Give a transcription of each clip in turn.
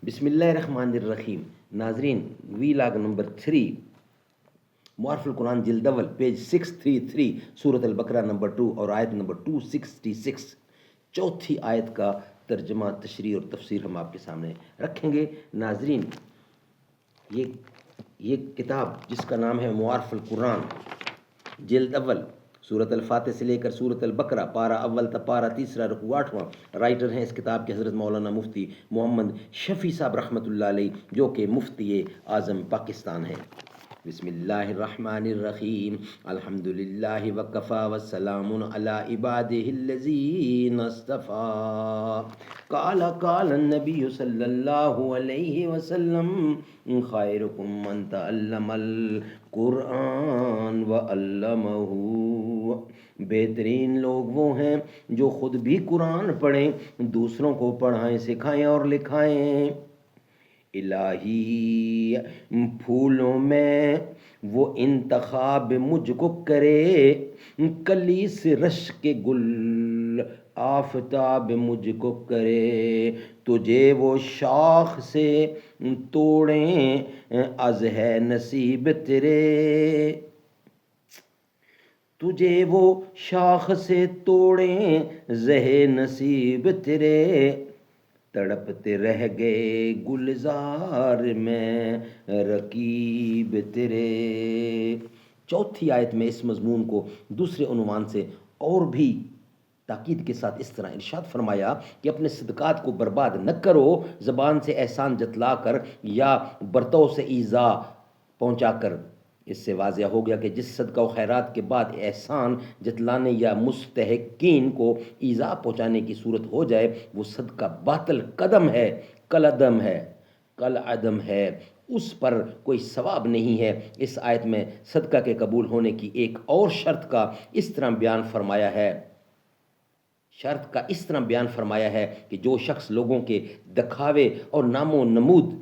بسم اللہ الرحمن الرحیم. ناظرین، وی لاگ نمبر 3، معارف القرآن جلد اول، پیج 633، سورۃ البقرہ نمبر 2 اور آیت نمبر 266، چوتھی آیت کا ترجمہ، تشریح اور تفسیر ہم آپ کے سامنے رکھیں گے. ناظرین، یہ کتاب جس کا نام ہے معارف القرآن جلد اول، سورۃ الفاتح سے لے کر سورۃ البقرہ، پارہ اول تا پارہ تیسرا، رکوع 8واں. رائٹر ہیں اس کتاب کے حضرت مولانا مفتی محمد شفیع صاحب رحمۃ اللہ علیہ، جو کہ مفتی اعظم پاکستان ہیں. بسم اللہ الرحمن الرحیم. الحمد للہ وکفی وسلام علی عبادہ الذین اصطفی. قال النبی صلی اللہ علیہ وسلم: خیرکم من تعلم القرآن وعلمہ. بہترین لوگ وہ ہیں جو خود بھی قرآن پڑھیں، دوسروں کو پڑھائیں، سکھائیں اور لکھائیں. الہی پھولوں میں وہ انتخاب مجھ کو کرے، کلی سے رشک گل آفتاب مجھ کو کرے. تجھے وہ شاخ سے توڑیں از ہے نصیب تیرے، تجھے وہ شاخ سے توڑیں زہ نصیب تیرے. تڑپتے رہ گئے گلزار میں رقیب تیرے. چوتھی آیت میں اس مضمون کو دوسرے عنوان سے اور بھی تاکید کے ساتھ اس طرح ارشاد فرمایا کہ اپنے صدقات کو برباد نہ کرو، زبان سے احسان جتلا کر یا برتوں سے ایذا پہنچا کر. اس سے واضح ہو گیا کہ جس صدقہ و خیرات کے بعد احسان جتلانے یا مستحقین کو ایذا پہنچانے کی صورت ہو جائے، وہ صدقہ باطل قدم ہے، کل عدم ہے، اس پر کوئی ثواب نہیں ہے. اس آیت میں صدقہ کے قبول ہونے کی ایک اور شرط کا اس طرح بیان فرمایا ہے کہ جو شخص لوگوں کے دکھاوے اور نام و نمود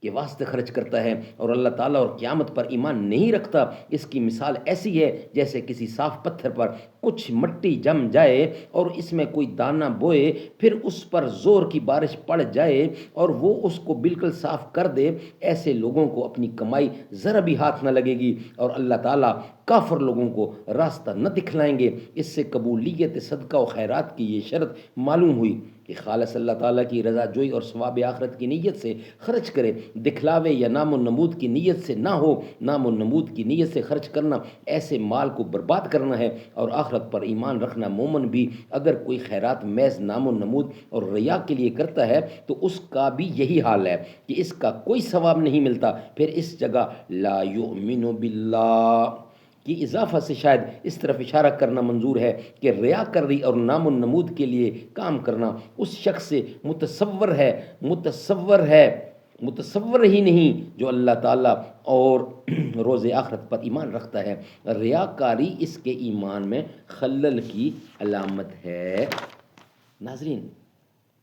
کے واسطے خرچ کرتا ہے اور اللہ تعالیٰ اور قیامت پر ایمان نہیں رکھتا، اس کی مثال ایسی ہے جیسے کسی صاف پتھر پر کچھ مٹی جم جائے اور اس میں کوئی دانہ بوئے، پھر اس پر زور کی بارش پڑ جائے اور وہ اس کو بالکل صاف کر دے. ایسے لوگوں کو اپنی کمائی ذرا بھی ہاتھ نہ لگے گی اور اللہ تعالیٰ کافر لوگوں کو راستہ نہ دکھلائیں گے. اس سے قبولیت صدقہ و خیرات کی یہ شرط معلوم ہوئی کہ خالص اللہ تعالیٰ کی رضا جوئی اور ثواب آخرت کی نیت سے خرچ کرے. دکھلاوے یا نام و نمود کی نیت سے نہ ہو. نام و نمود کی نیت سے خرچ کرنا ایسے مال کو برباد کرنا ہے، اور آخرت پر ایمان رکھنا مومن بھی اگر کوئی خیرات محض نام و نمود اور ریا کے لیے کرتا ہے تو اس کا بھی یہی حال ہے کہ اس کا کوئی ثواب نہیں ملتا. پھر اس جگہ لا یؤمن باللہ کی اضافہ سے شاید اس طرف اشارہ کرنا منظور ہے کہ ریاکاری اور نام و نمود کے لیے کام کرنا اس شخص سے متصور ہی نہیں جو اللہ تعالیٰ اور روز آخرت پر ایمان رکھتا ہے. ریاکاری اس کے ایمان میں خلل کی علامت ہے. ناظرین،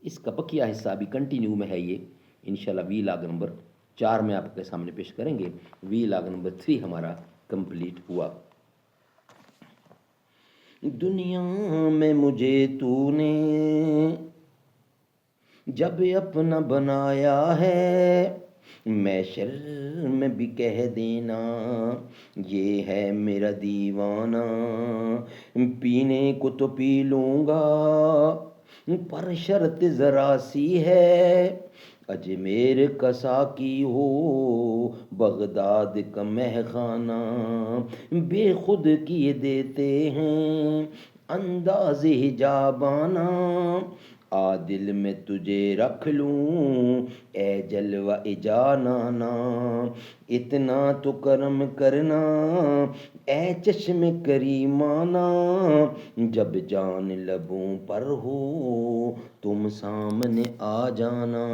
اس کا بقیہ حصہ ابھی کنٹینیو میں ہے. یہ انشاءاللہ وی لاگ نمبر 4 میں آپ کے سامنے پیش کریں گے. وی لاگ نمبر 3 ہمارا کمپلیٹ ہوا. دنیا میں مجھے تو نے جب اپنا بنایا ہے، محشر میں بھی کہہ دینا یہ ہے میرا دیوانہ. پینے کو تو پی لوں گا پر شرط ذرا سی ہے، اجمیر کا ساقی ہو بغداد کا مہخانہ. بے خود کیے دیتے ہیں انداز حجابانہ، دل میں تجھے رکھ لوں اے جلوہ جانانا. اتنا تو کرم کرنا اے چشم کریمانہ، جب جان لبوں پر ہو تم سامنے آ جانا.